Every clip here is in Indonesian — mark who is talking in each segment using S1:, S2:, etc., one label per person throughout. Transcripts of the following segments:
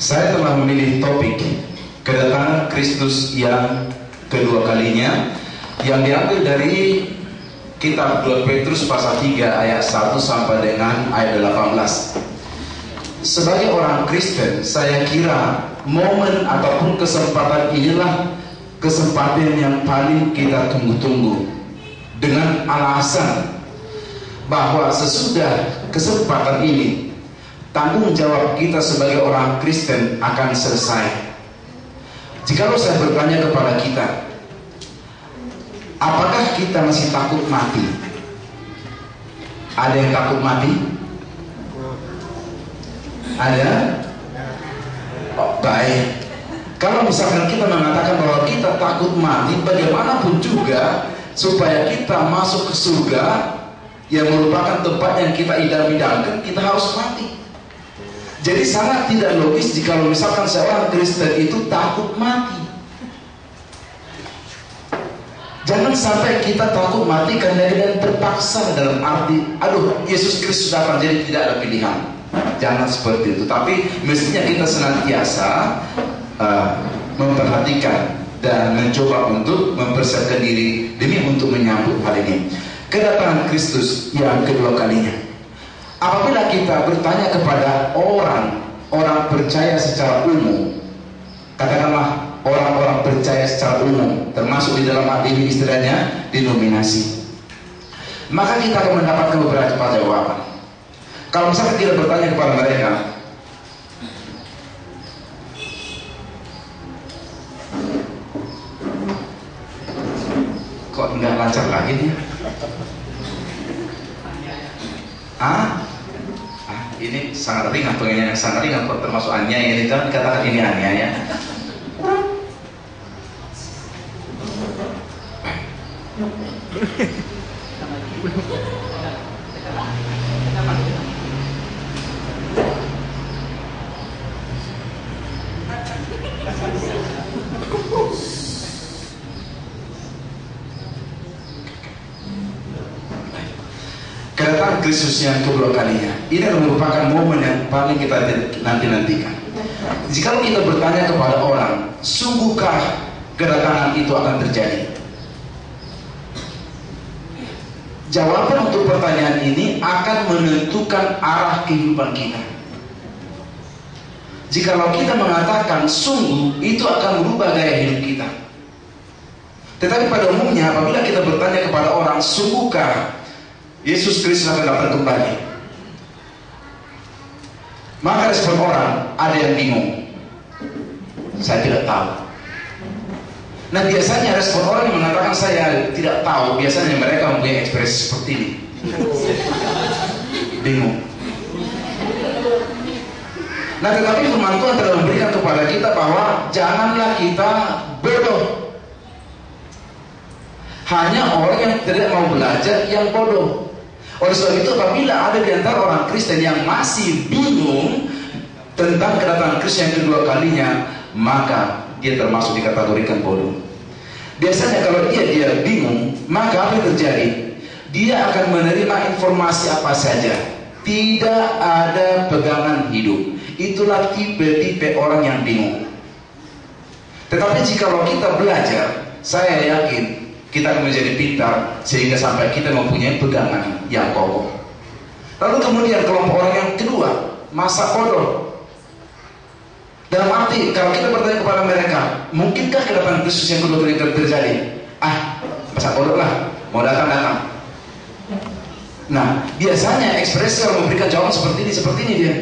S1: Saya telah memilih topik kedatangan Kristus yang kedua kalinya, yang diambil dari kitab 2 Petrus pasal 3 ayat 1 sampai dengan ayat 18. Sebagai orang Kristen, saya kira momen ataupun kesempatan inilah kesempatan yang paling kita tunggu-tunggu, dengan alasan bahwa sesudah kesempatan ini, tanggung jawab kita sebagai orang Kristen akan selesai. Jikalau saya bertanya kepada kita, apakah kita masih takut mati? Ada yang takut mati? Ada? Oh, baik. Kalau misalkan kita mengatakan bahwa kita takut mati, bagaimanapun juga supaya kita masuk ke surga yang merupakan tempat yang kita idam-idamkan, kita harus mati. Jadi sangat tidak logis jika misalkan seorang Kristen itu takut mati. Jangan sampai kita takut mati karena kita terpaksa, dalam arti aduh Yesus Kristus datang jadi tidak ada pilihan. Jangan seperti itu. Tapi mestinya kita senantiasa memperhatikan dan mencoba untuk mempersiapkan diri demi untuk menyambut hal ini, kedatangan Kristus yang kedua kalinya. Apabila kita bertanya kepada orang percaya secara umum, katakanlah orang-orang percaya secara umum, termasuk di dalam hal ini istilahnya denominasi, maka kita akan mendapatkan beberapa jawaban. Kalau misalnya kita bertanya kepada mereka, kok nggak lancar lagi nih? Ini sangat ringan, pengennya yang sangat ringan, kok termasuk aniaya ini, jangan dikatakan ini aniaya. Kedatangan Kristus yang kedua kalinya ini merupakan momen yang paling kita nanti-nantikan. Jika kita bertanya kepada orang, sungguhkah kedatangan itu akan terjadi? Jawaban untuk pertanyaan ini akan menentukan arah kehidupan kita. Jikalau kita mengatakan sungguh, itu akan merubah gaya hidup kita. Tetapi pada umumnya apabila kita bertanya kepada orang, sungguhkah Yesus Kristus akan datang kembali? Maka respon orang, ada yang bingung, saya tidak tahu. Nah biasanya respon orang yang mengatakan saya tidak tahu, biasanya mereka mempunyai ekspresi seperti ini, bingung. Nah tetapi firman Tuhan telah memberikan kepada kita bahwa janganlah kita bodoh. Hanya orang yang tidak mau belajar yang bodoh. Oleh sebab itu apabila ada di antara orang Kristen yang masih bingung tentang kedatangan Kristus yang kedua kalinya, maka dia termasuk dikategorikan bodoh. Biasanya kalau dia bingung, maka apa yang terjadi? Dia akan menerima informasi apa saja, tidak ada pegangan hidup. Itulah tipe-tipe orang yang bingung. Tetapi jikalau kita belajar, saya yakin kita akan menjadi pintar sehingga sampai kita mempunyai pegangan yang kokoh. Lalu kemudian kelompok orang yang kedua, masa bodoh. Dalam arti kalau kita bertanya kepada mereka, mungkinkah kedatangan Kristus yang kedua kali terjadi? Masa bodoh lah, mau datang. Nah, biasanya ekspresi orang memberikan jawaban seperti ini dia.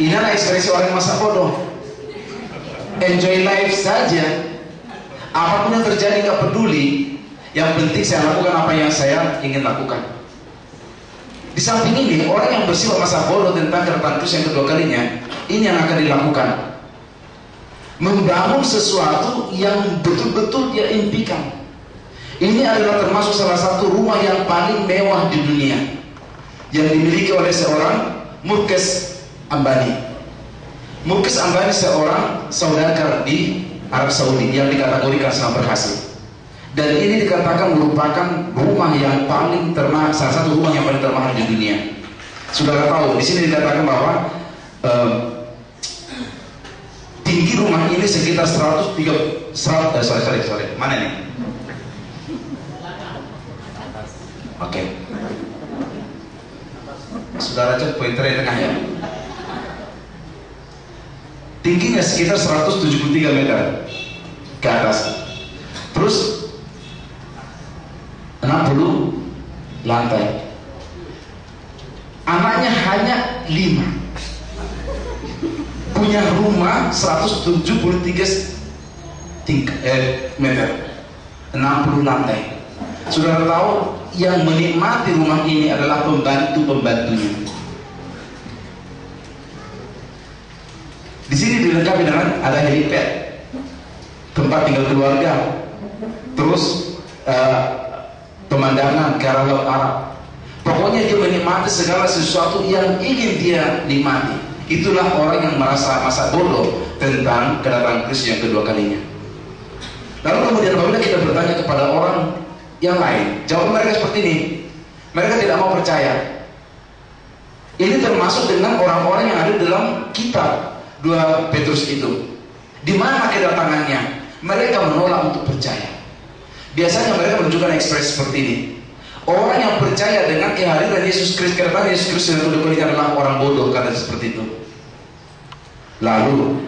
S1: Inilah ekspresi orang yang masa bodoh. Enjoy life saja, apapun yang terjadi gak peduli, yang penting saya lakukan apa yang saya ingin lakukan. Di samping ini, orang yang bersifat masa bodoh tentang kedatangan Kristus yang kedua kalinya, ini yang akan dilakukan, membangun sesuatu yang betul-betul dia impikan. Ini adalah termasuk salah satu rumah yang paling mewah di dunia, yang dimiliki oleh seorang Mukesh Ambani. Mukesh Ambani seorang saudagar di Arab Saudi yang dikategorikan sangat berhasil. Dan ini dikatakan merupakan rumah yang paling termahal, salah satu rumah yang paling termahal di dunia. Saudara tahu, di sini dikatakan bahwa tinggi rumah ini sekitar 130, mana nih? Oke. Saudara cek pointernya tengah ya. Tingginya sekitar 173 meter ke atas. Terus 60 lantai. Anaknya hanya 5. Punya rumah 173 meter, 60 lantai. Saudara tahu, yang menikmati rumah ini adalah pembantu-pembantunya. Di sini dilengkapi dengan ada helipad, tempat tinggal keluarga, terus pemandangan ke arah Laut Arab. Pokoknya dia menikmati segala sesuatu yang ingin dia nikmati. Itulah orang yang merasa masa bodoh tentang kedatangan Kristus yang kedua kalinya. Lalu kemudian apabila kita bertanya kepada orang yang lain, jawaban mereka seperti ini. Mereka tidak mau percaya. Ini termasuk dengan orang-orang yang ada dalam kitab 2 Petrus itu. Di mana kedatangannya? Mereka menolak untuk percaya. Biasanya mereka menunjukkan ekspresi seperti ini. Orang yang percaya dengan kehadiran Yesus Kristus, kedatangan Yesus Kristus yang kedua kalinya adalah orang bodoh, kata seperti itu. Lalu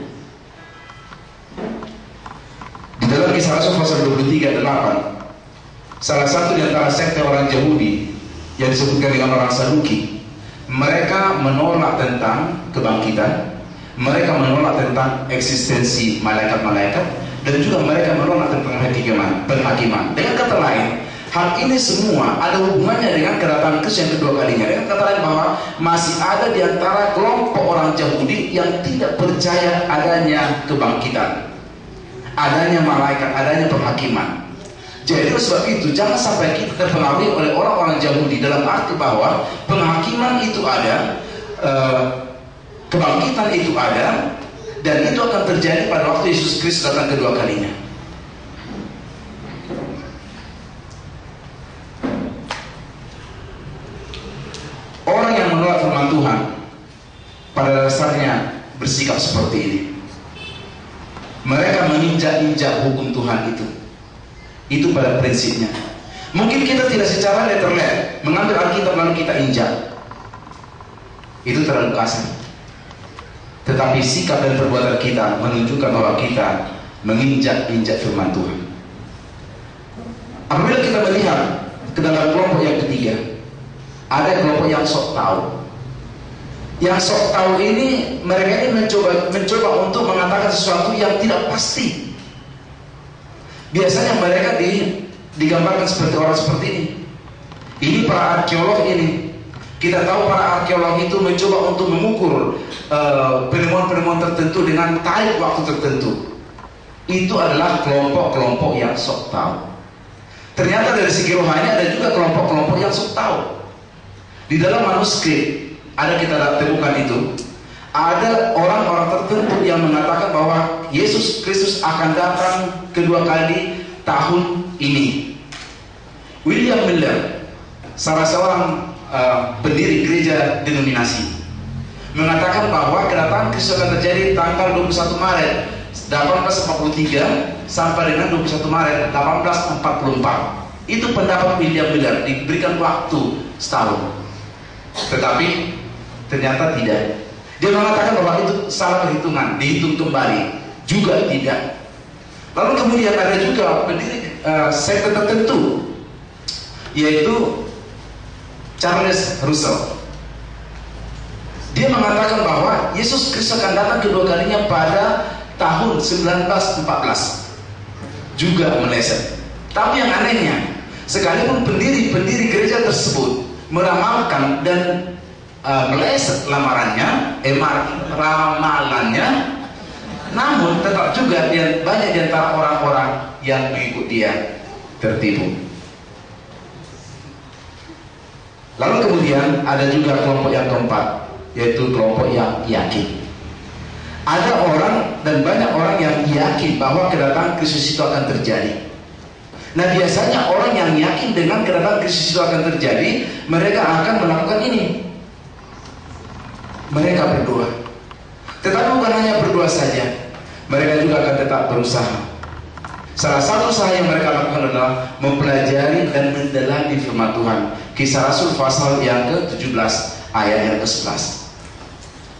S1: di dalam Kisah Rasul pasal 23 8, salah satu di antara sekte orang Yahudi yang disebutkan dengan orang Saduki, mereka menolak tentang kebangkitan, mereka menolak tentang eksistensi malaikat-malaikat, dan juga mereka menolak tentang penghakiman. Dengan kata lain, hal ini semua ada hubungannya dengan kedatangan Kristus yang kedua kalinya. Dengan kata lain bahwa masih ada di antara kelompok orang Yahudi yang tidak percaya adanya kebangkitan, adanya malaikat, adanya penghakiman. Jadi sebab itu jangan sampai kita terpengaruhi oleh orang-orang Yahudi, dalam arti bahwa penghakiman itu ada, kebangkitan itu ada, dan itu akan terjadi pada waktu Yesus Kristus datang kedua kalinya. Orang yang menolak firman Tuhan pada dasarnya bersikap seperti ini. Mereka menginjak-injak hukum Tuhan itu. Itu pada prinsipnya. Mungkin kita tidak secara letterlet mengambil Alkitab lalu kita injak. Itu terlalu kasar. Tetapi sikap dan perbuatan kita menunjukkan bahwa kita menginjak-injak firman Tuhan. Apabila kita melihat ke dalam kelompok yang ketiga, ada kelompok yang sok tahu. Yang sok tahu ini, mereka ini mencoba untuk mengatakan sesuatu yang tidak pasti. Biasanya mereka digambarkan seperti orang seperti ini. Ini para arkeolog ini. Kita tahu para arkeolog itu mencoba untuk mengukur penemuan-penemuan tertentu dengan tarikh waktu tertentu. Itu adalah kelompok-kelompok yang sok tahu. Ternyata dari segi rohani ada juga kelompok-kelompok yang sok tahu. Di dalam manuskrip ada kita temukan itu, ada orang-orang tertentu yang mengatakan bahwa Yesus Kristus akan datang kedua kali tahun ini. William Miller, salah seorang pendiri gereja denominasi, mengatakan bahwa kedatangan Kristus akan terjadi tanggal 21 Maret 1843 sampai dengan 21 Maret 1844. Itu pendapat William Miller, diberikan waktu setahun. Tetapi ternyata tidak. Dia mengatakan bahwa itu salah perhitungan, dihitung kembali. Juga tidak. Lalu kemudian ada juga pendiri sekte tertentu, yaitu Charles Russell. Dia mengatakan bahwa Yesus Kristus akan datang kedua kalinya pada tahun 1914. Juga meleset. Tapi yang anehnya, sekalipun pendiri gereja tersebut meramalkan dan meleset ramalannya, namun tetap juga banyak di antara orang-orang yang mengikut dia tertipu. Lalu kemudian ada juga kelompok yang keempat, yaitu kelompok yang yakin. Ada orang dan banyak orang yang yakin bahwa kedatangan Kristus itu akan terjadi. Nah, biasanya orang yang yakin dengan kedatangan Kristus itu akan terjadi, mereka akan melakukan ini. mereka berdoa. Tetapi bukan hanya berdoa saja, mereka juga akan tetap berusaha. Salah satu usaha yang mereka lakukan adalah mempelajari dan mendalami firman Tuhan. Kisah Rasul pasal yang ke-17 ayat yang ke-11.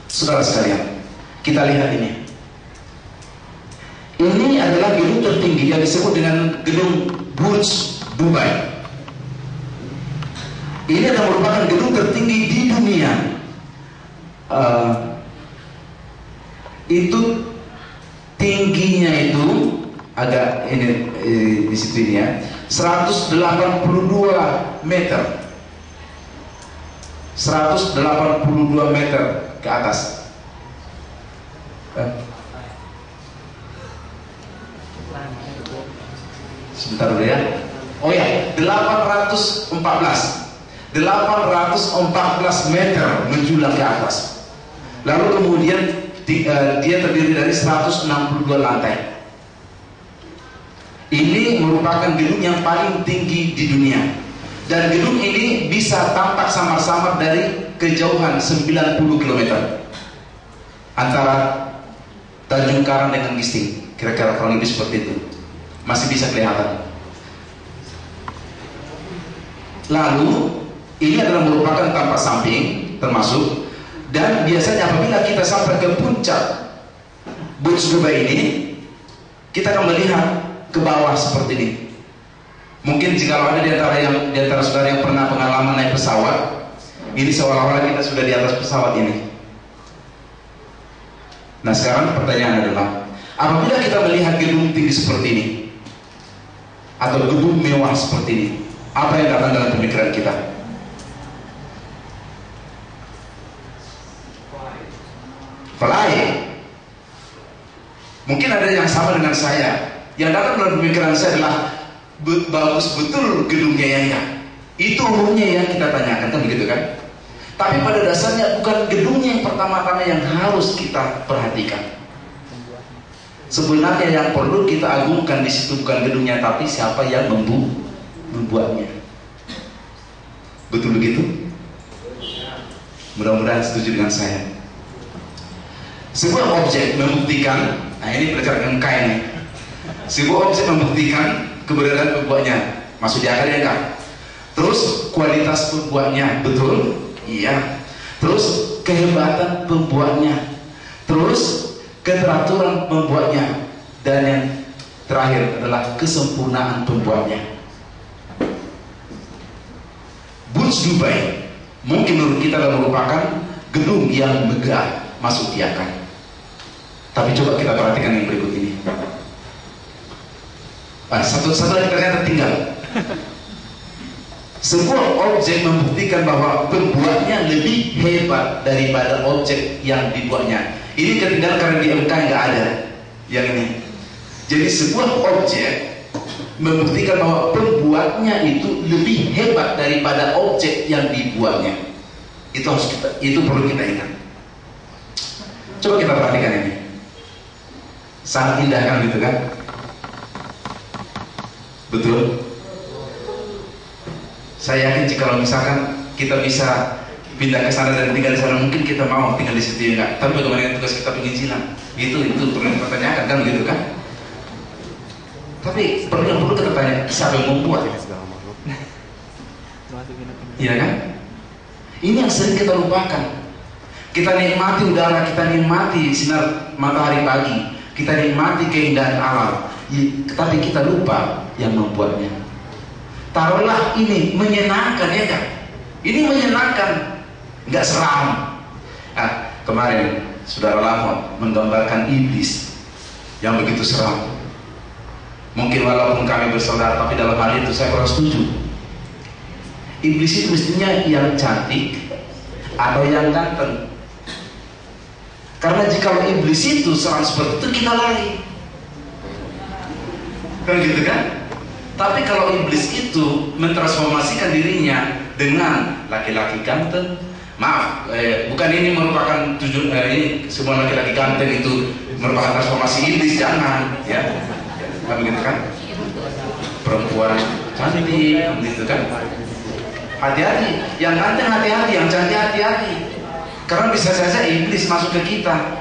S1: Saudara sekalian, kita lihat ini. Ini adalah gedung tertinggi yang disebut dengan gedung Burj Dubai. Ini adalah merupakan gedung tertinggi di dunia. Itu tingginya itu agak ini di situ ini ya, 182 meter. 182 meter ke atas. Sebentar dulu ya. Oh ya, 814 meter menjulang ke atas. Lalu kemudian dia terdiri dari 162 lantai. Ini merupakan gedung yang paling tinggi di dunia. Dan gedung ini bisa tampak samar-samar dari kejauhan 90 km antara Tanjung Karang dengan Gisting. Kira-kira kurang lebih seperti itu. Masih bisa kelihatan. Lalu ini adalah merupakan tampak samping termasuk. Dan biasanya apabila kita sampai ke puncak Burj Dubai ini, kita akan melihat ke bawah seperti ini. Mungkin jika ada di antara saudara yang pernah pengalaman naik pesawat, ini seolah-olah kita sudah di atas pesawat ini. Nah sekarang pertanyaan adalah, apabila kita melihat gedung tinggi seperti ini atau gedung mewah seperti ini, apa yang datang dalam pemikiran kita? Fly. Mungkin ada yang sama dengan saya. Yang datang dalam pemikiran saya adalah bagus betul gedungnya ya. Itu umumnya yang kita tanyakan, kan begitu kan? Tapi pada dasarnya bukan gedungnya yang pertama-tama yang harus kita perhatikan. Sebenarnya yang perlu kita agungkan di situ bukan gedungnya, tapi siapa yang membuatnya. Betul begitu? Mudah-mudahan setuju dengan saya. Sebuah objek membuktikan, nah ini berdasarkan kain nih. Sebuah objek membuktikan keberadaan pembuatnya, masuk di akal ya kan? Terus kualitas pembuatnya, betul? Iya. Terus kehebatan pembuatnya, terus keteraturan pembuatnya, dan yang terakhir adalah kesempurnaan pembuatnya. Burj Dubai mungkin menurut kita merupakan gedung yang megah masuk di akal. Tapi coba kita perhatikan yang berikut ini. Satu lagi ternyata tinggal. Sebuah objek membuktikan bahwa pembuatnya lebih hebat daripada objek yang dibuatnya. Ini ketinggalan karena di MK nggak ada yang ini. Jadi sebuah objek membuktikan bahwa pembuatnya itu lebih hebat daripada objek yang dibuatnya. Itu perlu kita ingat. Coba kita perhatikan ini. Sangat indah kan gitu kan? Betul? Saya yakin jika misalkan kita bisa pindah ke sana dan tinggal di sana, mungkin kita mau tinggal di situ ya enggak? Tapi bagaimana dengan tugas kita penginjilan? Itu perlu kita tanyakan kan begitu kan? Tapi yang perlu kita tanya, siapa yang membuat? Iya kan? Ini yang sering kita lupakan. Kita nikmati udara, kita nikmati sinar matahari pagi, kita nikmati keindahan alam, tapi kita lupa yang membuatnya. Taruhlah ini menyenangkan ya kan? Ini menyenangkan, nggak seram. Kemarin saudara Lamon menggambarkan iblis yang begitu seram. Mungkin walaupun kami bersaudara, tapi dalam hal itu saya kurang setuju. Iblis itu mestinya yang cantik atau yang ganteng. Karena jika iblis itu seram seperti itu, kita lari. Kan gitu kan? Tapi kalau iblis itu mentransformasikan dirinya dengan laki-laki ganteng, maaf, bukan ini merupakan ini semua laki-laki ganteng itu merupakan transformasi iblis, jangan ya. Kan begitu kan? Perempuan cantik, gitu kan? Hati-hati, yang ganteng hati-hati, yang cantik hati-hati. Karena bisa saja iblis masuk ke kita,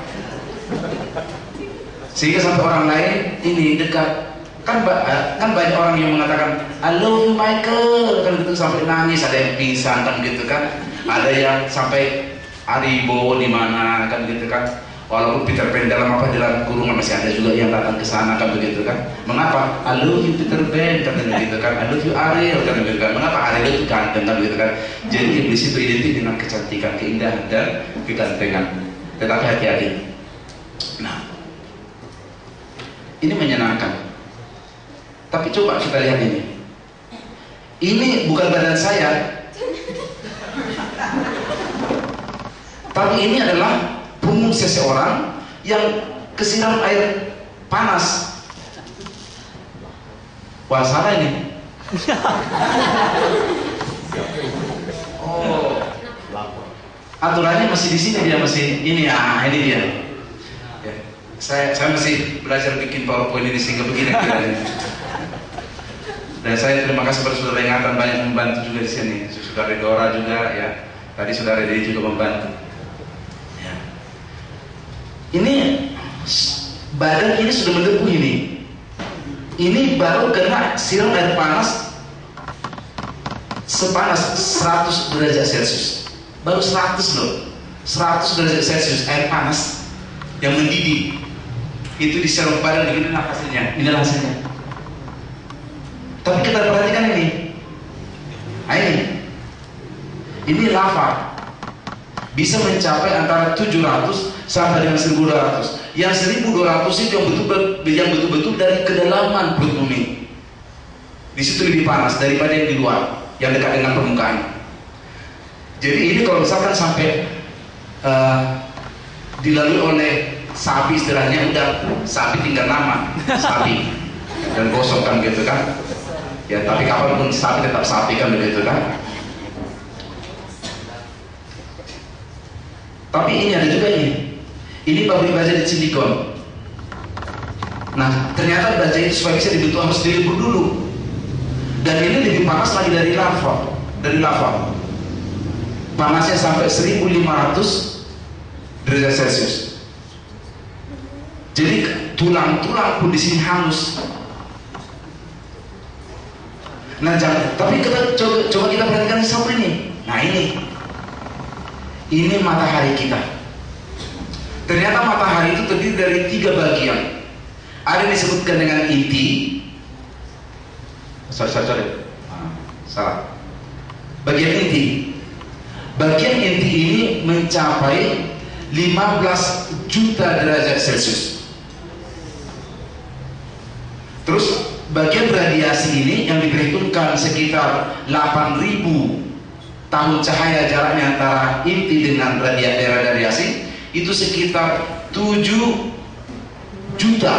S1: sehingga sampai orang lain ini dekat. Kan banyak orang yang mengatakan I love you Michael, kan gitu sampai nangis, ada yang pingsan kan gitu kan, ada yang sampai Aribo di mana kan gitu kan, walaupun Peter Pan dalam kurungan masih ada juga yang datang ke sana kan begitu kan. Mengapa I love you Peter Pan kan begitu kan, I love you Ariel kan begitu kan. Mengapa Ariel itu ganteng kan begitu kan. Jadi iblis itu identik dengan kecantikan, keindahan dan kegantengan. Tetapi hati-hati. Nah, ini menyenangkan. Tapi coba kita lihat ini. Ini bukan badan saya, tapi ini adalah punggung seseorang yang kesiram air panas. Wah, salah ini. Oh, aturannya masih di sini, dia masih ini ya, ini dia. Ya. Saya masih belajar bikin PowerPoint ini sehingga begini kiranya. Dan saya terima kasih pada saudara Ingatan, banyak membantu juga di sini. Saudara Dora juga ya. Tadi saudara Dedi juga membantu. Ya. Ini badan ini sudah mendebus ini. Ini baru kena siram air panas sepanas 100 derajat Celcius. Baru 100 loh. 100 derajat Celcius air panas yang mendidih. Itu disiram badan begini, nah hasilnya. Inilah hasilnya. Tapi kita perhatikan ini. Nah, ini lava bisa mencapai antara 700 sampai dengan 1200. Yang 1200 itu yang betul-betul dari kedalaman perut bumi. Di situ lebih panas daripada yang di luar, yang dekat dengan permukaan. Jadi ini kalau misalkan sampai dilalui oleh sapi, istilahnya udah sapi tinggal nama sapi dan gosok kan gitu kan. Ya, tapi kapanpun sapi tetap sapi kan begitu kan. Tapi ini ada juga ini. Ini pabrik baja di Cilikon. Nah, ternyata baja itu supaya bisa dibentuk harus dilebur dulu. Dan ini lebih panas lagi dari lava. Panasnya sampai 1500 derajat Celcius. Jadi tulang-tulang pun di sini hangus. Nah, tapi kita coba kita perhatikan sama ini. Nah, ini matahari kita. Ternyata matahari itu terdiri dari 3 bagian. Ada yang disebutkan dengan inti. Salah. Bagian inti. Bagian inti ini mencapai 15 juta derajat Celcius. Terus bagian radiasi ini yang diperhitungkan sekitar 8.000 tahun cahaya jaraknya antara inti dengan daerah radiasi, itu sekitar 7 juta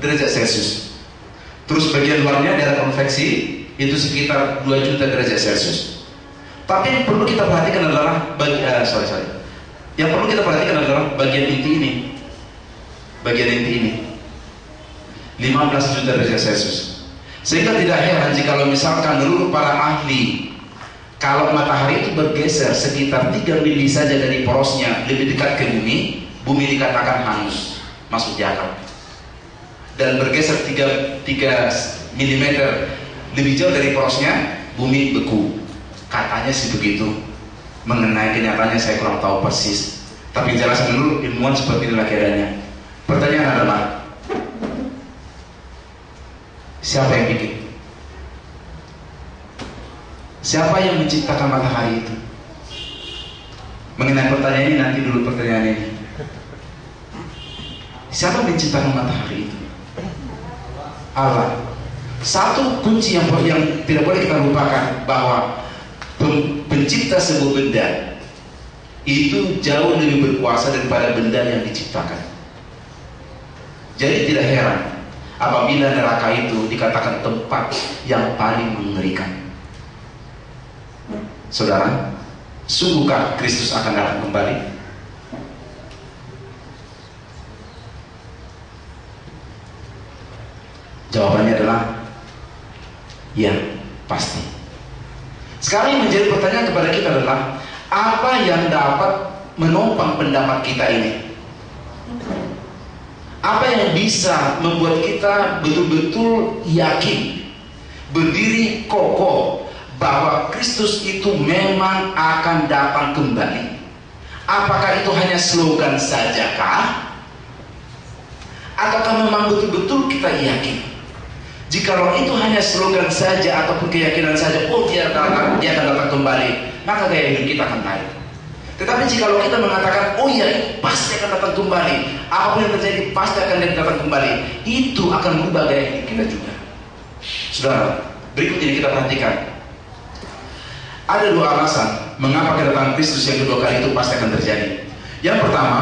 S1: derajat Celcius. Terus bagian luarnya daerah konveksi itu sekitar 2 juta derajat Celcius. Tapi yang perlu kita perhatikan adalah yang perlu kita perhatikan adalah bagian inti ini. Bagian inti ini 15 juta derajat Celcius. Sehingga tidak heran jika misalkan menurut para ahli, kalau matahari itu bergeser sekitar 3 mili saja dari porosnya lebih dekat ke bumi, bumi dikatakan hangus, masuk di akal. Dan bergeser 3 mm lebih jauh dari porosnya, bumi beku. Katanya sih begitu. Mengenai kenyataannya saya kurang tahu persis. Tapi jelas menurut ilmuwan seperti inilah keadaannya. Pertanyaan adalah, siapa yang bikin? Siapa yang menciptakan matahari itu? Mengenai pertanyaan ini nanti dulu pertanyaan ini. Siapa yang menciptakan matahari itu? Allah. Satu kunci yang tidak boleh kita lupakan, bahwa pencipta sebuah benda itu jauh lebih berkuasa daripada benda yang diciptakan. Jadi tidak heran apabila neraka itu dikatakan tempat yang paling mengerikan. Saudara, sungguhkah Kristus akan datang kembali? Jawabannya adalah ya, pasti. Sekarang yang menjadi pertanyaan kepada kita adalah, Apa yang dapat menopang pendapat kita ini? Apa yang bisa membuat kita betul-betul yakin, berdiri kokoh bahwa Kristus itu memang akan datang kembali? Apakah itu hanya slogan sajakah? Ataukah memang betul-betul kita yakin? Jikalau itu hanya slogan saja ataupun keyakinan saja, oh dia akan datang kembali, maka gaya hidup kita akan naik. Tetapi jikalau kita mengatakan, oh ya, itu pasti akan datang kembali, apapun yang terjadi pasti akan datang kembali, itu akan merubah gaya hidup kita juga. Saudara, berikut ini kita perhatikan. Ada dua alasan mengapa kedatangan Kristus yang kedua kali itu pasti akan terjadi. Yang pertama,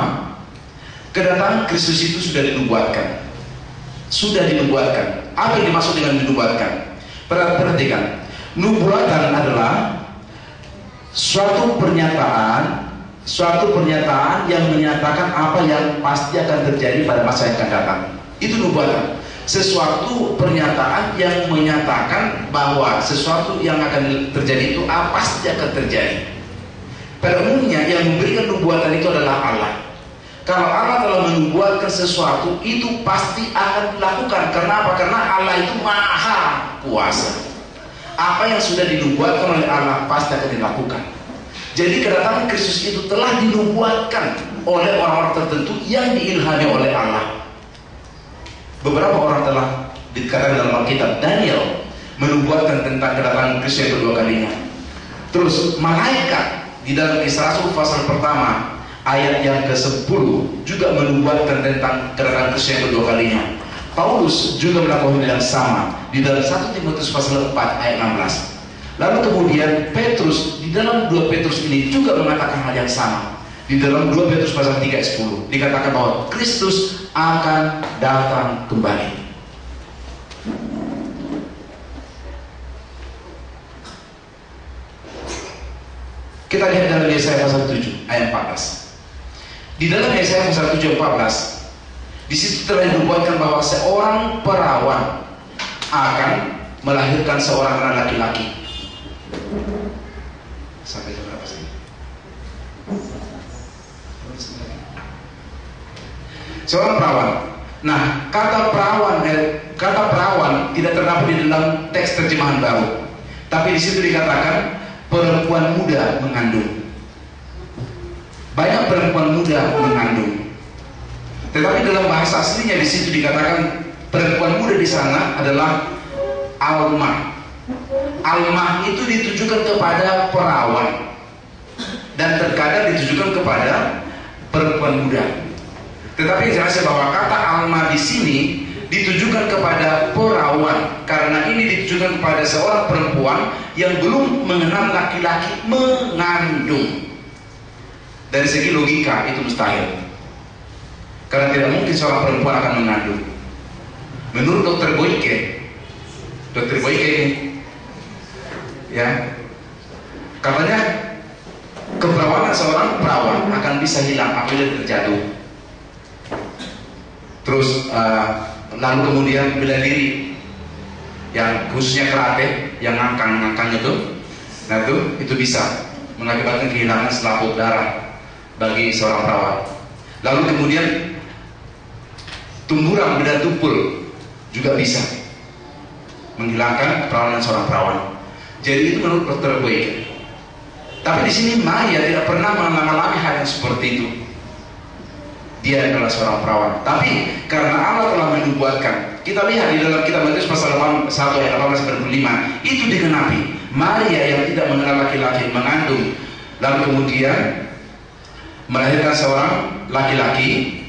S1: kedatangan Kristus itu sudah dinubuatkan. Sudah dinubuatkan. Apa yang dimaksud dengan dinubuatkan? Perhatikan, nubuatan adalah suatu pernyataan yang menyatakan apa yang pasti akan terjadi pada masa yang akan datang. Itu nubuatan. Sesuatu pernyataan yang menyatakan bahwa sesuatu yang akan terjadi itu pasti akan terjadi. Pada umumnya yang memberikan nubuatan itu adalah Allah. Kalau Allah telah menubuatkan sesuatu, itu pasti akan dilakukan. Kenapa? Karena Allah itu maha kuasa. Apa yang sudah dinubuatkan oleh Allah pasti akan dilakukan. Jadi kedatangan Kristus itu telah dinubuatkan oleh orang-orang tertentu yang diilhami oleh Allah. Beberapa orang telah dikatakan dalam Alkitab, Daniel menubuatkan tentang kedatangan Kristus yang kedua kalinya. Terus malaikat di dalam Kisah Rasul pasal pertama ayat yang ke-10 juga menubuatkan tentang kedatangan Kristus yang kedua kalinya. Paulus juga melakukan yang sama di dalam 1 Timotius pasal 4 ayat 16. Lalu kemudian Petrus di dalam 2 Petrus ini juga mengatakan hal yang sama. Di dalam 2 Petrus pasal 3 ayat 10 dikatakan bahwa Kristus akan datang kembali. Kita lihat dalam Yesaya pasal 7 ayat 14. Di dalam Yesaya pasal 7 ayat 14, di situ telah dinubuatkan bahwa seorang perawan akan melahirkan seorang anak laki-laki. Sampai jam berapa sih? Seorang perawan. Nah, kata perawan tidak terdapat di dalam teks terjemahan baru. Tapi di situ dikatakan perempuan muda mengandung. Banyak perempuan muda mengandung. Tetapi dalam bahasa aslinya di situ dikatakan perempuan muda di sana adalah almah. Almah itu ditujukan kepada perawan dan terkadang ditujukan kepada perempuan muda. Tetapi jelasnya bahwa kata almah di sini ditujukan kepada perawan, karena ini ditujukan kepada seorang perempuan yang belum mengenal laki-laki mengandung. Dari segi logika itu mustahil, karena tidak mungkin seorang perempuan akan mengandung. Menurut Dr. Boyke ini, ya, katanya keperawanan seorang perawan akan bisa hilang apabila terjatuh. Terus lalu kemudian bela diri, yang khususnya karate, yang ngangkang itu, nah itu bisa mengakibatkan kehilangan selaput darah bagi seorang perawan. Lalu kemudian tumburan beda tupul juga bisa menghilangkan perawanan seorang perawan. Jadi itu menurut Dr. Boyke. Tapi di sini Maria tidak pernah mengalami hal yang seperti itu. Dia adalah seorang perawan. Tapi karena Allah telah menubuatkan, kita lihat di dalam kitab Matius pasal 1 ayat 18-25, itu digenapi. Maria yang tidak mengenal laki-laki mengandung, lalu kemudian melahirkan seorang laki-laki,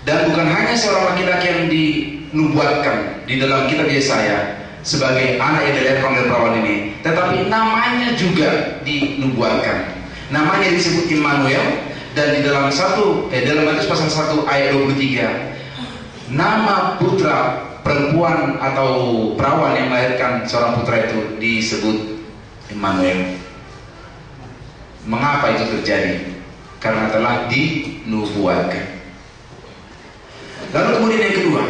S1: dan bukan hanya seorang laki-laki yang dinubuatkan di dalam kitab Yesaya sebagai anak yang dilahirkan oleh perawan ini, tetapi namanya juga dinubuatkan. Namanya disebut Immanuel. Dan di dalam dalam Matius pasal 1 ayat 23, nama putra perempuan atau perawan yang melahirkan seorang putra itu disebut Immanuel. Mengapa itu terjadi? Karena telah dinubuatkan. Lalu kemudian yang kedua,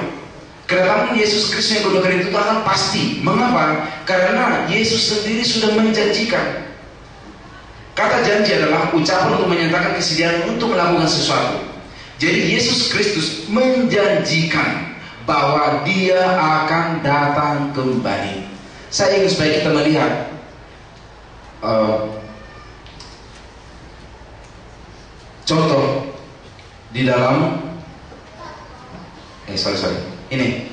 S1: kedatangan Yesus Kristus yang kedua kali itu akan pasti. Mengapa? Karena Yesus sendiri sudah menjanjikan Kata janji adalah ucapan untuk menyatakan kesediaan untuk melakukan sesuatu. Jadi Yesus Kristus menjanjikan bahwa Dia akan datang kembali. Saya ingin supaya kita melihat contoh di dalam ini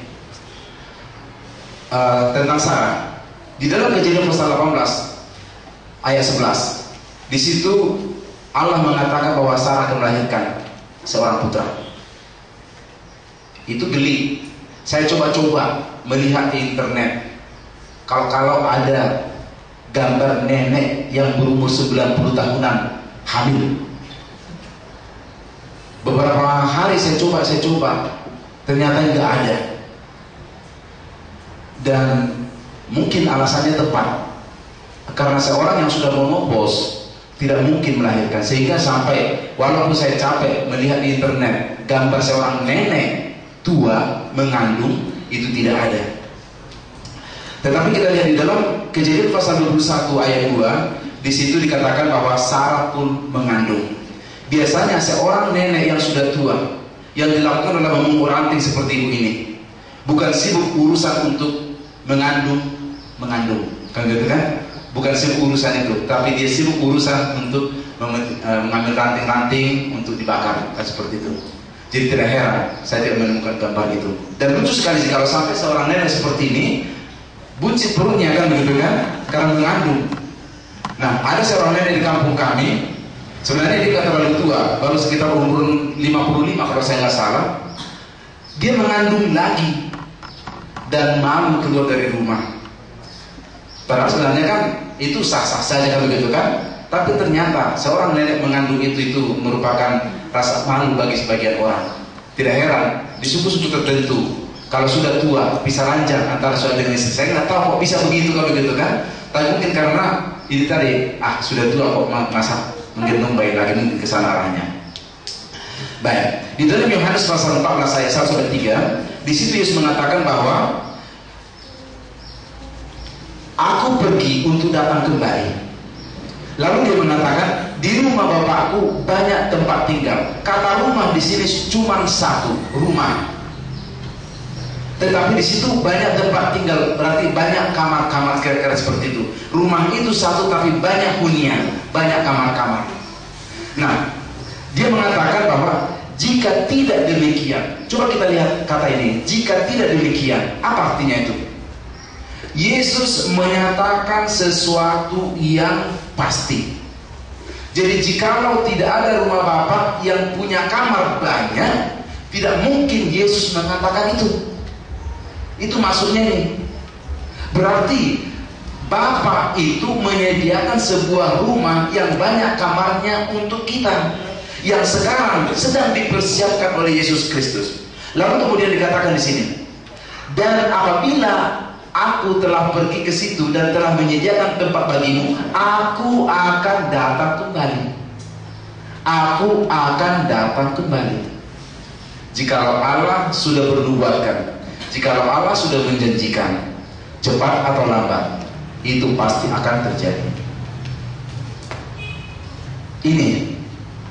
S1: tentang Sarah di dalam Kejadian pasal 18 ayat 11. Di situ Allah mengatakan bahwa Sarah akan melahirkan seorang putra. Itu geli. Saya coba-coba melihat di internet, kalau ada gambar nenek yang berumur 90 tahunan hamil. Beberapa hari saya coba, ternyata nggak ada. Dan mungkin alasannya tepat, karena seorang yang sudah menopos tidak mungkin melahirkan, sehingga sampai walaupun saya capek melihat di internet gambar seorang nenek tua mengandung, itu tidak ada. Tetapi kita lihat di dalam Kejadian pasal 21 ayat 2, di situ dikatakan bahwa Sarah pun mengandung. Biasanya seorang nenek yang sudah tua, yang dilakukan adalah memunggur ranting seperti ibu ini, bukan sibuk urusan untuk mengandung, kan gitu kan? Bukan sibuk urusan itu, tapi dia sibuk urusan untuk mengambil ranting-ranting untuk dibakar, kan seperti itu. Jadi tidak heran saya tidak menemukan gambar itu. Dan lucu sekali kalau sampai seorang nenek seperti ini buncit perutnya, kan begitu kan, karena mengandung. Nah, ada seorang nenek di kampung kami, sebenarnya dia tidak terlalu tua, baru sekitar umur 55 kalau saya nggak salah. Dia mengandung lagi dan malu keluar dari rumah. Padahal sebenarnya kan itu sah-sah saja, kan begitu kan. Tapi ternyata seorang nenek mengandung itu merupakan rasa malu bagi sebagian orang. Tidak heran di suku-suku tertentu kalau sudah tua bisa ranjang antara suami dengan istri. Saya nggak tahu kok bisa begitu, kan begitu kan. Tapi mungkin karena ini tadi, sudah tua kok masa menggendong bayi lagi, mungkin kesana arahnya. Baik, di dalam Yohanes pasal 14 ayat 1-3, di situ Yesus mengatakan bahwa Aku pergi untuk datang kembali. Lalu dia mengatakan, di rumah Bapakku banyak tempat tinggal. Kata rumah di sini cuma satu, rumah. Tetapi di situ banyak tempat tinggal, berarti banyak kamar-kamar, kira-kira seperti itu. Rumah itu satu tapi banyak hunian, banyak kamar-kamar. Nah, dia mengatakan bahwa jika tidak demikian, coba kita lihat kata ini, jika tidak demikian, apa artinya itu? Yesus menyatakan sesuatu yang pasti. Jadi jikalau tidak ada rumah Bapa yang punya kamar banyak, tidak mungkin Yesus mengatakan itu. Itu maksudnya nih. Berarti Bapa itu menyediakan sebuah rumah yang banyak kamarnya untuk kita, yang sekarang sedang dipersiapkan oleh Yesus Kristus. Lalu kemudian dikatakan di sini, dan apabila Aku telah pergi ke situ dan telah menyediakan tempat bagimu, Aku akan datang kembali. Aku akan datang kembali. Jikalau Allah sudah bernubuatkan, jikalau Allah sudah menjanjikan, cepat atau lambat, itu pasti akan terjadi. Ini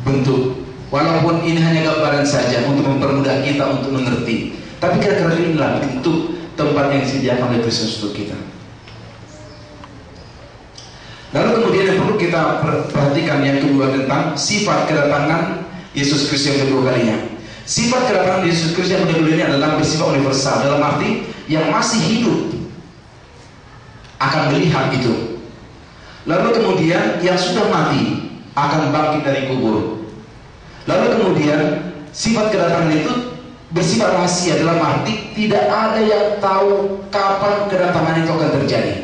S1: bentuk, walaupun ini hanya gambaran saja untuk mempermudah kita untuk mengerti, tapi kira-kira inilah bentuk tempat yang disediakan oleh Kristus untuk kita. Lalu kemudian yang perlu kita perhatikan yang kedua tentang sifat kedatangan Yesus Kristus yang kedua kalinya. Sifat kedatangan Yesus Kristus yang kedua ini adalah bersifat universal, dalam arti yang masih hidup akan melihat itu. Lalu kemudian yang sudah mati akan bangkit dari kubur. Lalu kemudian sifat kedatangan itu bersifat rahasia, dalam arti tidak ada yang tahu kapan kedatangan itu akan terjadi.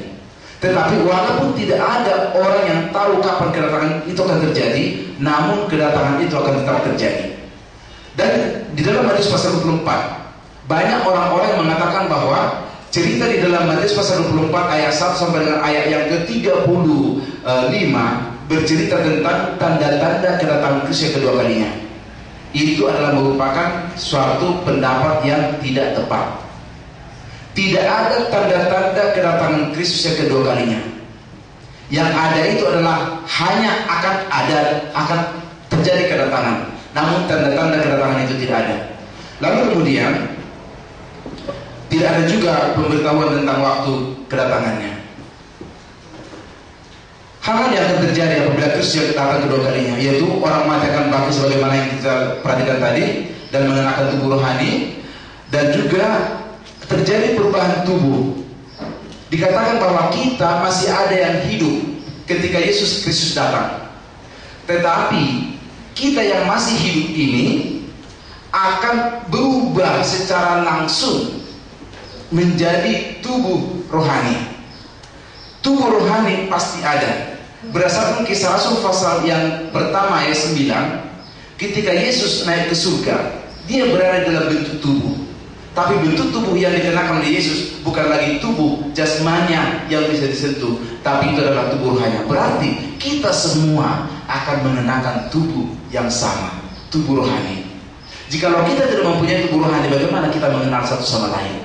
S1: Tetapi walaupun tidak ada orang yang tahu kapan kedatangan itu akan terjadi, namun kedatangan itu akan tetap terjadi. Dan di dalam Matius pasal 24, banyak orang-orang yang mengatakan bahwa cerita di dalam Matius pasal 24 ayat 1 sampai dengan ayat yang ke-35 bercerita tentang tanda-tanda kedatangan Kristus yang kedua kalinya. Itu adalah merupakan suatu pendapat yang tidak tepat. Tidak ada tanda-tanda kedatangan Kristus yang kedua kalinya. Yang ada itu adalah hanya akan terjadi kedatangan, namun tanda-tanda kedatangan itu tidak ada. Lalu kemudian tidak ada juga pemberitahuan tentang waktu kedatangannya. Hal-hal yang akan terjadi apabila Kristus datang kedua kalinya, yaitu orang mati akan bangkit sebagaimana yang kita perhatikan tadi, dan mengenakan tubuh rohani, dan juga terjadi perubahan tubuh. Dikatakan bahwa kita masih ada yang hidup ketika Yesus Kristus datang. Tetapi kita yang masih hidup ini akan berubah secara langsung menjadi tubuh rohani. Tubuh rohani pasti ada. Berdasarkan Kisah Rasul pasal yang pertama ayat 9, ketika Yesus naik ke surga, dia berada dalam bentuk tubuh. Tapi bentuk tubuh yang dikenakan oleh Yesus bukan lagi tubuh jasmania yang bisa disentuh, tapi itu adalah tubuh rohani. Berarti kita semua akan mengenakan tubuh yang sama, tubuh rohani. Jikalau kita tidak mempunyai tubuh rohani, bagaimana kita mengenal satu sama lain?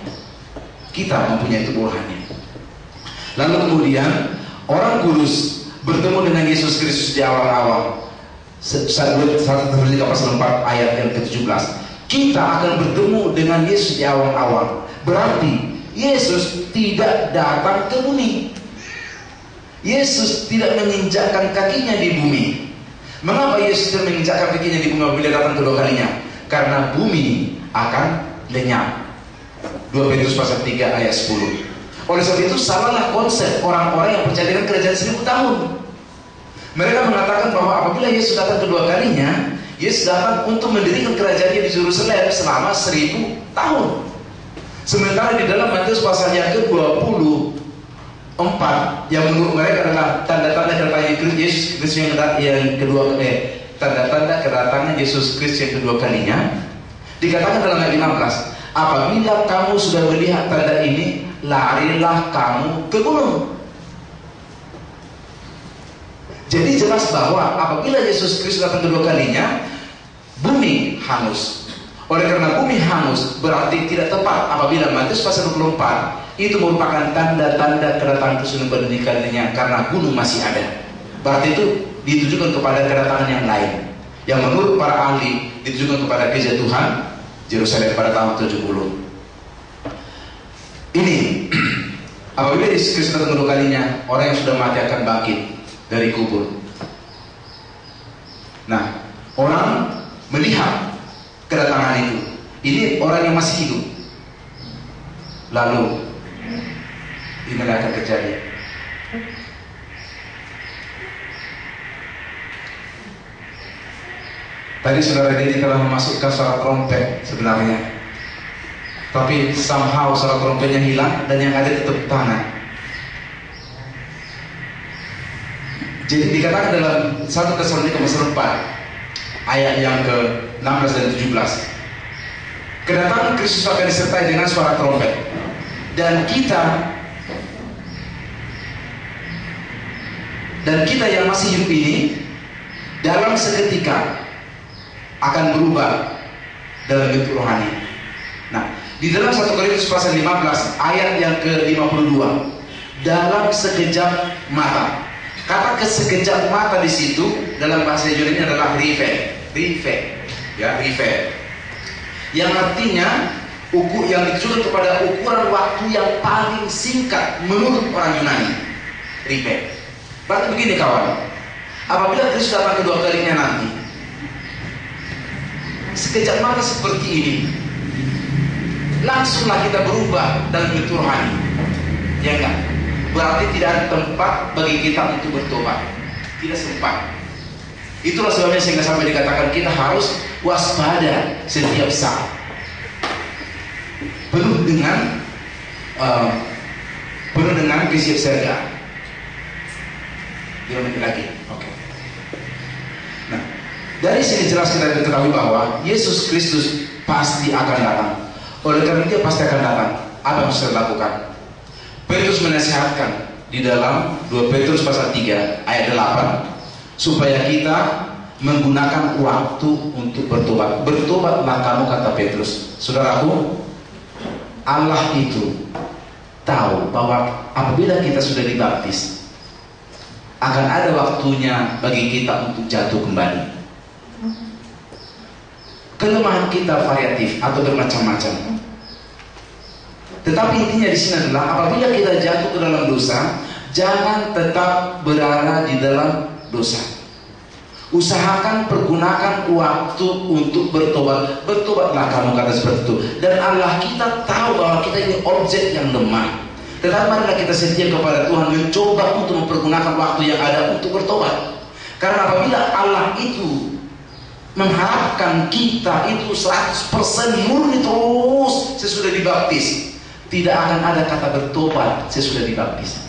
S1: Kita mempunyai tubuh rohani. Lalu kemudian orang kudus bertemu dengan Yesus Kristus di awal-awal. 1 Tesalonika pasal 4 ayat yang ke-17. Kita akan bertemu dengan Yesus di awal-awal. Berarti Yesus tidak datang ke bumi. Yesus tidak menginjakkan kakinya di bumi. Mengapa Yesus tidak menginjakkan kakinya di bumi apabila datang kedua kalinya? Karena bumi akan lenyap. 2 Petrus pasal 3 ayat 10. Oleh sebab itu salahlah konsep orang-orang yang percaya dengan kerajaan 1000 tahun. Mereka mengatakan bahwa apabila Yesus datang kedua kalinya, Yesus datang untuk mendirikan kerajaannya di Yerusalem selama 1000 tahun. Sementara di dalam Matius pasal yang ke-24, yang menurut mereka adalah tanda-tanda kedatangan Yesus Kristus yang kedua, tanda-tanda kedatangan Yesus Kristus yang kedua kalinya, dikatakan dalam ayat 15, apabila kamu sudah melihat tanda ini, larilah kamu ke gunung. Jadi jelas bahwa apabila Yesus Kristus datang kedua kalinya, bumi hangus. Oleh karena bumi hangus, berarti tidak tepat apabila Matius pasal 24 itu merupakan tanda-tanda kedatangan Kristus yang kedua kalinya, karena gunung masih ada. Berarti itu ditujukan kepada kedatangan yang lain, yang menurut para ahli ditujukan kepada kejatuhan Yerusalem pada tahun 70. Ini apabila Yesus Kristus datang kedua kalinya, orang yang sudah mati akan bangkit dari kubur. Nah, orang melihat kedatangan itu. Ini orang yang masih hidup. Lalu ini akan terjadi. Tadi saudara Dedi telah memasukkan suara trompet sebenarnya, tapi somehow suara trompetnya hilang dan yang ada tepuk tangan. Jadi dikatakan dalam 1 Tesalonika pasal 4 ayat yang ke-16 dan 17, kedatangan Kristus akan disertai dengan suara trompet, dan kita yang masih hidup ini dalam seketika akan berubah dalam bentuk rohani. Nah, di dalam 1 Korintus pasal 15 ayat yang ke-52, dalam sekejap mata. Kata sekejap mata di situ dalam bahasa Yunani adalah rive, ya, rive. Yang artinya yang ditujukan kepada ukuran waktu yang paling singkat menurut orang Yunani, rive. Berarti begini kawan, apabila Kristus datang kedua kalinya nanti, sekejap mata seperti ini, langsunglah kita berubah dalam bentuk rohani, ya enggak? Berarti tidak ada tempat bagi kita untuk bertobat, tidak sempat. Itulah sebabnya sehingga sampai dikatakan kita harus waspada setiap saat, penuh dengan kesiapsiagaan. Diulangi lagi, oke. Nah, dari sini jelas kita ketahui bahwa Yesus Kristus pasti akan datang. Oleh karena dia pasti akan datang, apa yang harus kita lakukan? Petrus menasihatkan di dalam 2 Petrus pasal 3 ayat 8 supaya kita menggunakan waktu untuk bertobat. Bertobatlah kamu, kata Petrus. Saudaraku, Allah itu tahu bahwa apabila kita sudah dibaptis, akan ada waktunya bagi kita untuk jatuh kembali. Kelemahan kita variatif atau bermacam-macam. Tetapi intinya di sini adalah apabila kita jatuh ke dalam dosa, jangan tetap berada di dalam dosa. Usahakan pergunakan waktu untuk bertobat. Bertobatlah kamu, kata seperti itu. Dan Allah kita tahu bahwa kita ini objek yang lemah. Tetapi marilah kita setia kepada Tuhan, mencoba untuk mempergunakan waktu yang ada untuk bertobat. Karena apabila Allah itu mengharapkan kita itu 100% murni terus sesudah dibaptis, tidak akan ada kata bertobat sesudah dibaptis.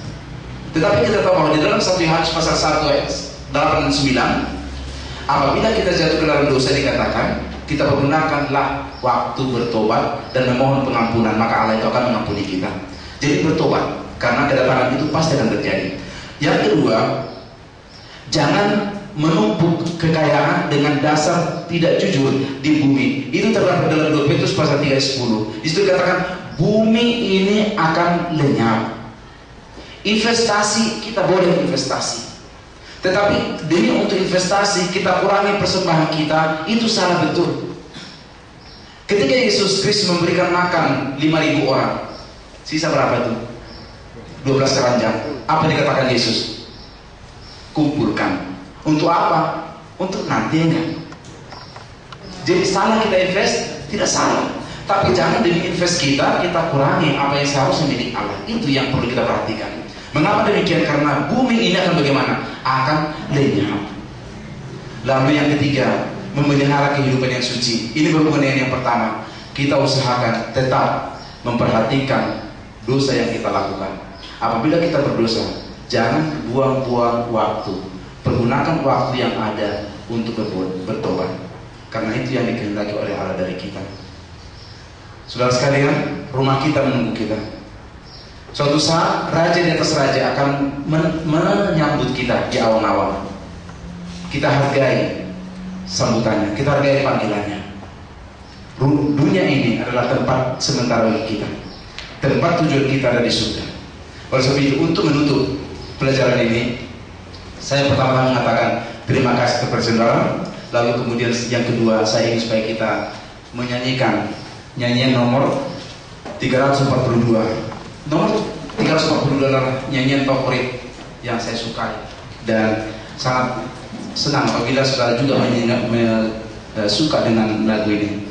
S1: Tetapi kita tahu bahwa di dalam 1 Yohanes pasal 1 ayat 8 dan 9, apabila kita jatuh ke dalam dosa dikatakan, kita pergunakanlah waktu bertobat dan memohon pengampunan, maka Allah itu akan mengampuni kita. Jadi bertobat, karena kedatangan itu pasti akan terjadi. Yang kedua, jangan menumpuk kekayaan dengan dasar tidak jujur di bumi. Itu terdapat dalam 2 Petrus pasal 3 ayat 10. Di situ dikatakan bumi ini akan lenyap. Investasi, kita boleh investasi, tetapi demi untuk investasi kita kurangi persembahan kita, itu salah betul. Ketika Yesus Kristus memberikan makan 5.000 orang, sisa berapa itu? 12 keranjang. Apa dikatakan Yesus? Kumpulkan. Untuk apa? Untuk nanti, enggak. Jadi salah kita invest? Tidak salah. Tapi jangan demi invest kita kurangi apa yang seharusnya milik Allah. Itu yang perlu kita perhatikan. Mengapa demikian? Karena bumi ini akan bagaimana? Akan lenyap. Lalu yang ketiga, memelihara kehidupan yang suci. Ini berhubungan dengan yang pertama. Kita usahakan tetap memperhatikan dosa yang kita lakukan. Apabila kita berdosa, jangan buang-buang waktu. Pergunakan waktu yang ada untuk bertobat. Karena itu yang dikehendaki oleh Allah dari kita. Saudara sekalian, rumah kita menunggu kita. Suatu saat raja di atas raja akan menyambut kita di awan-awan. Kita hargai sambutannya, kita hargai panggilannya. Dunia ini adalah tempat sementara bagi kita. Tempat tujuan kita ada di surga. Oleh sebab itu, untuk menutup pelajaran ini, saya pertama-tama mengatakan terima kasih kepada saudara. Lalu kemudian yang kedua, saya ingin supaya kita menyanyikan nyanyian nomor 342. Nomor 342 adalah nyanyian favorit yang saya sukai dan sangat senang apabila saudara juga suka dengan lagu ini.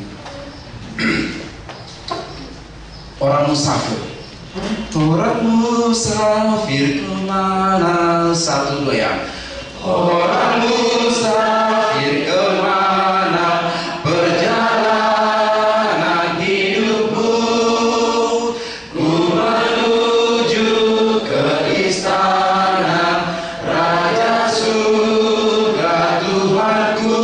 S1: Orang musafir. Orang musafir kemana? 1, 2 ya. Orang musafir kemana? Perjalanan hidupmu. Ku menuju ke istana Raja surga Tuhanku.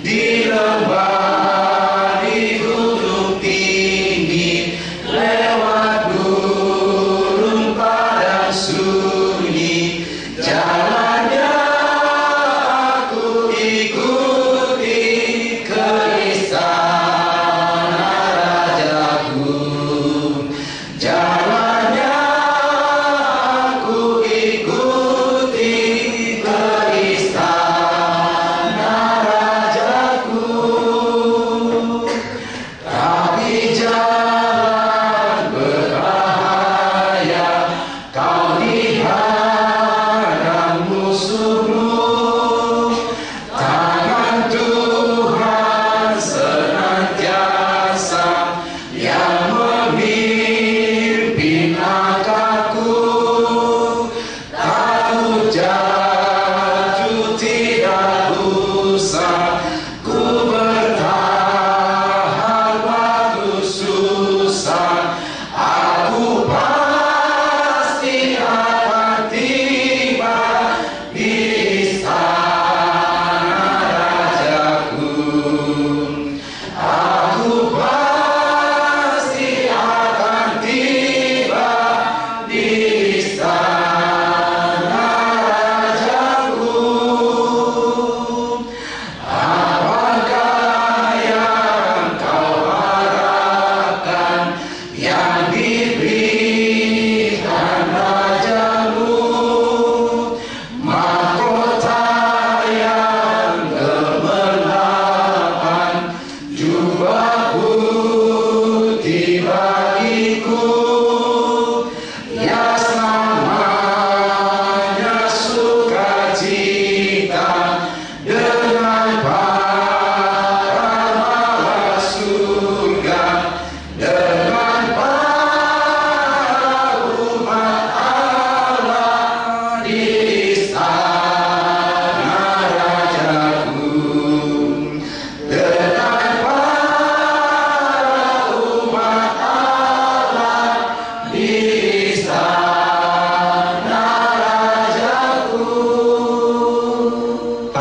S1: Di lembah, di gunung tinggi, lewat gurun padang sunyi, jalannya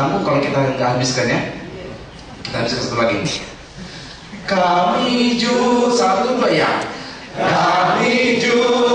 S1: tanggung kalau kita nggak habiskan ya. Kita habiskan satu lagi. Kami jujur, 1, 2 ya. Kami jujur